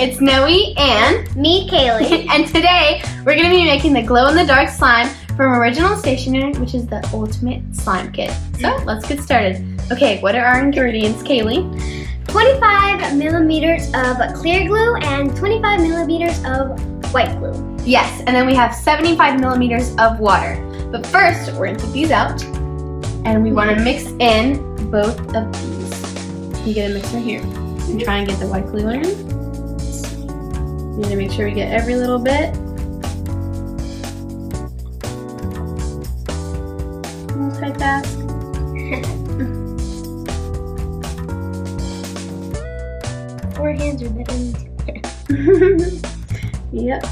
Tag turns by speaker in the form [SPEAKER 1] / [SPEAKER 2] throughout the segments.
[SPEAKER 1] it's Noe and
[SPEAKER 2] me, Kailey.
[SPEAKER 1] and today we're going to be making the glow-in-the-dark slime from Original Stationery, which is the ultimate slime kit. So let's get started. Okay, what are our ingredients, Kailey?
[SPEAKER 2] 25 millimeters of clear glue and 25 millimeters of white glue.
[SPEAKER 1] Yes, and then we have 75 millimeters of water. But first, we're going to take these out, and we want to mix in both of these. You get a mixer here. And try and get the white glue in. You need to make sure we get every little bit. Multitask.
[SPEAKER 2] Four hands are better than two.
[SPEAKER 1] Yep.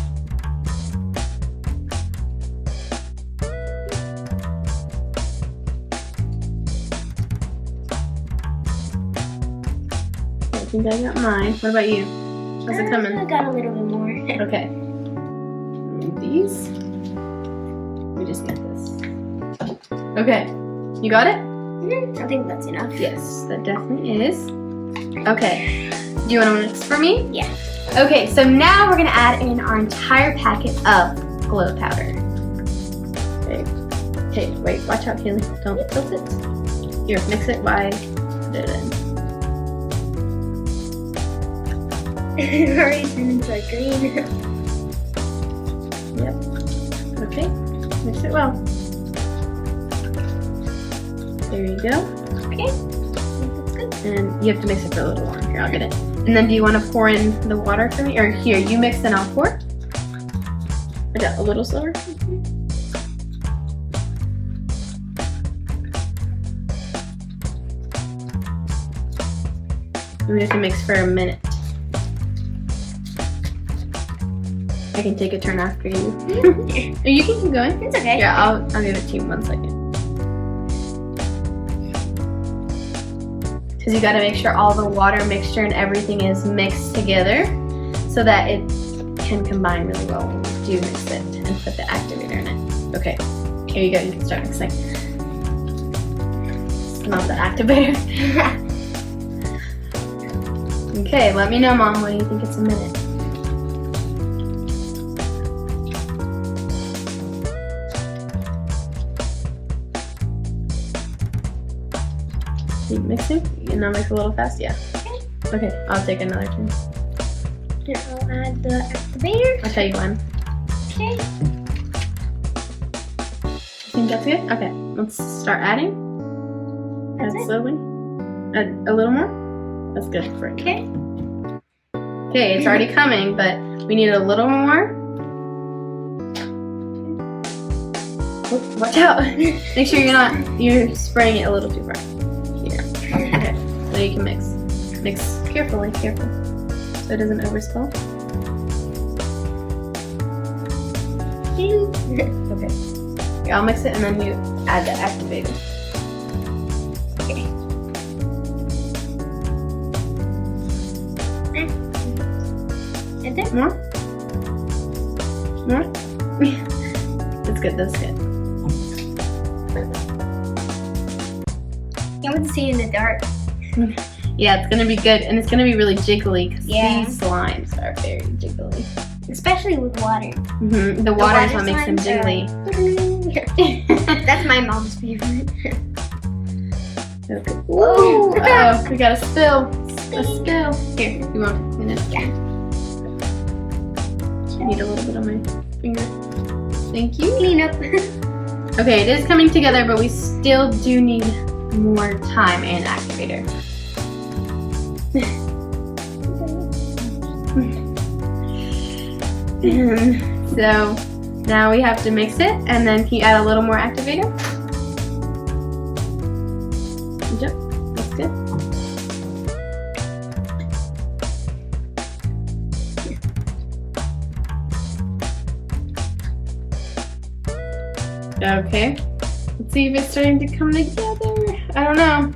[SPEAKER 1] I think I got mine. What about you? How's it coming?
[SPEAKER 2] I got a little bit more.
[SPEAKER 1] Okay. These. We just need this. Okay. You got it?
[SPEAKER 2] I think that's enough.
[SPEAKER 1] Yes, that definitely is. Okay. Do you want to mix for me?
[SPEAKER 2] Yeah.
[SPEAKER 1] Okay, so now we're going to add in our entire packet of glow powder. Okay, wait, watch out, Kailey. Don't tilt it. Here, mix it while I put it in.
[SPEAKER 2] It already turned into a green.
[SPEAKER 1] Yep. Okay, mix it well. There you go.
[SPEAKER 2] Okay, that's good.
[SPEAKER 1] And you have to mix it for a little longer. Here, I'll get it. And then do you want to pour in the water for me? Or here, you mix and I'll pour? Is that a little slower? We have to mix for a minute. I can take a turn after you. Or you can keep going.
[SPEAKER 2] It's okay.
[SPEAKER 1] Yeah, I'll give it to you in 1 second. Because you got to make sure all the water mixture and everything is mixed together so that it can combine really well when you do mix it and put the activator in it. Okay, here you go. You can start mixing. Smell the activator. Okay, let me know, Mom. What do you think it's a minute? Keep mixing. You now mix a little fast, yeah. Okay, I'll take another turn.
[SPEAKER 2] Here, I'll add the activator.
[SPEAKER 1] I'll tell you when.
[SPEAKER 2] Okay.
[SPEAKER 1] You think that's good? Okay, let's start adding.
[SPEAKER 2] That's
[SPEAKER 1] Add
[SPEAKER 2] it.
[SPEAKER 1] slowly. Add a little more. That's good for it.
[SPEAKER 2] Okay.
[SPEAKER 1] Okay, it's already coming, but we need a little more. Oh, watch out! Make sure you're spraying it a little too far. Here. Okay, so you can mix. Mix carefully, so it doesn't overspill. Okay. Here, I'll mix it and then you add the activator.
[SPEAKER 2] Okay. And then
[SPEAKER 1] More? More? That's good, that's good.
[SPEAKER 2] I want to see in the dark.
[SPEAKER 1] Yeah, it's gonna be good, and it's gonna be really jiggly because
[SPEAKER 2] Yeah.
[SPEAKER 1] these slimes are very jiggly.
[SPEAKER 2] Especially with water.
[SPEAKER 1] The water is what makes them
[SPEAKER 2] slimes
[SPEAKER 1] jiggly.
[SPEAKER 2] That's my mom's favorite.
[SPEAKER 1] Okay. Whoa! Uh-oh, we got a spill. A spill. Here, you want to clean it?
[SPEAKER 2] Yeah.
[SPEAKER 1] I need a little bit on my finger. Thank you.
[SPEAKER 2] Clean up.
[SPEAKER 1] Okay, it is coming together, but we still do need more time and activator. So now we have to mix it, and then can you add a little more activator? Yep, that's good. Okay, let's see if it's starting to come together. I don't know.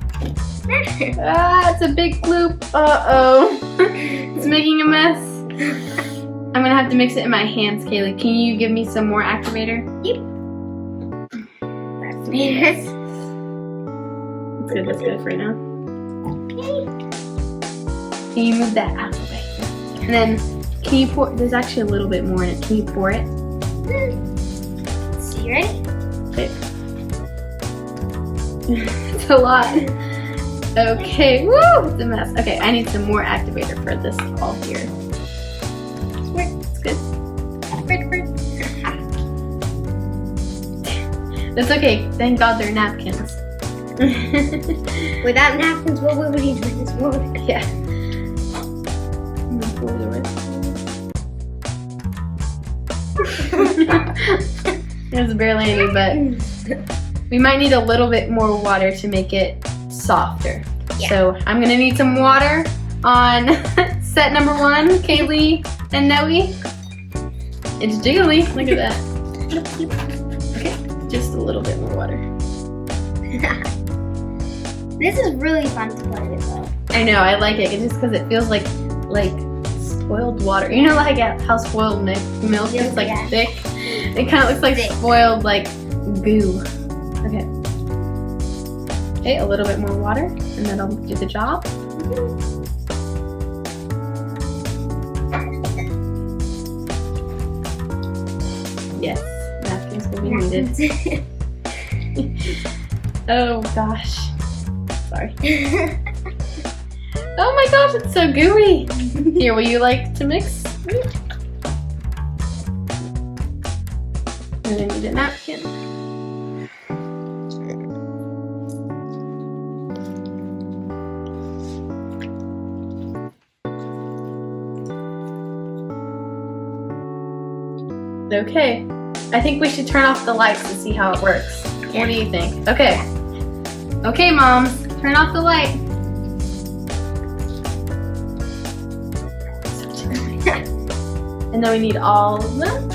[SPEAKER 1] Ah, it's a big gloop. Uh-oh. It's making a mess. I'm gonna have to mix it in my hands, Kailey. Can you give me some more activator?
[SPEAKER 2] Yep.
[SPEAKER 1] Yes. That's good for right now.
[SPEAKER 2] Okay.
[SPEAKER 1] Can you move that out of the way? And then, can you pour? There's actually a little bit more in it. Can you pour it?
[SPEAKER 2] Let's see, ready?
[SPEAKER 1] Okay. It's a lot. Okay, woo! It's a mess. Okay, I need some more activator for this all here. It's good. That's okay. Thank God they're napkins.
[SPEAKER 2] Without napkins, what would we do in this world?
[SPEAKER 1] Yeah. I'm gonna pour the rest. There's barely any, but we might need a little bit more water to make it softer.
[SPEAKER 2] Yeah.
[SPEAKER 1] So I'm gonna need some water on set number 1, Kailey and Noe. It's jiggly. Look at that. Okay, just a little bit more water.
[SPEAKER 2] This is really fun to play with, though.
[SPEAKER 1] I know, I like it just because it feels like spoiled water. You know, like how spoiled milk is, like thick. It kind of looks like spoiled like goo. Okay. Okay, a little bit more water, and that'll do the job. Yes, napkins will be needed. Oh gosh. Sorry. Oh my gosh, it's so gooey. Here, will you like to mix? And then need a napkin. Okay, I think we should turn off the lights to see how it works. What do you think? Okay. Okay, moms, turn off the light. And then we need all of them.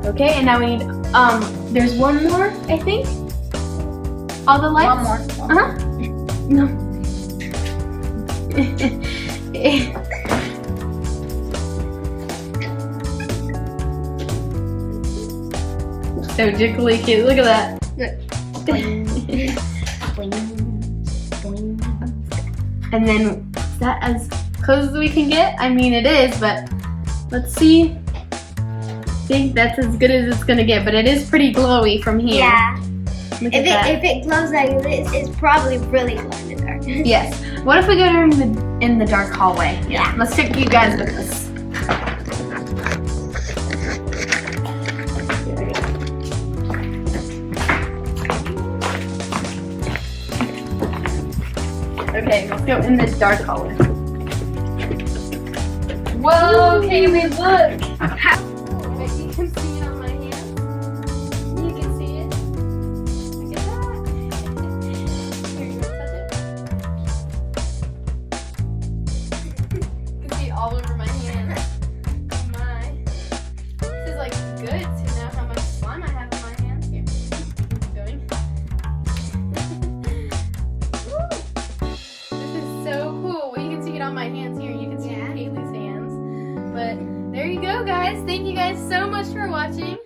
[SPEAKER 1] Okay, and now we need, there's one more, I think. All the lights?
[SPEAKER 2] One more.
[SPEAKER 1] Uh-huh. No. So jiggly cute, look at that. And then, is that as close as we can get? I mean, it is, but let's see. I think that's as good as it's gonna get, but it is pretty glowy from here.
[SPEAKER 2] Yeah.
[SPEAKER 1] Look at that.
[SPEAKER 2] If it glows like this, it's probably really glow in the dark.
[SPEAKER 1] Yes. What if we go in the dark hallway?
[SPEAKER 2] Yeah.
[SPEAKER 1] Let's take you guys with us. Okay, let's go in the dark hallway. Whoa, Kailey, look! How cool. But you can see it on my hand. You can see it. Look at that. Here, you want to touch it? You can see it all over my hand. Oh my. This is like good to know how much slime I have on my hands. Here, keep going. Woo. This is so cool. Well, you can see it on my hands here. You can see it on Kailey's hands. But there you go, guys. Thank you guys so much for watching.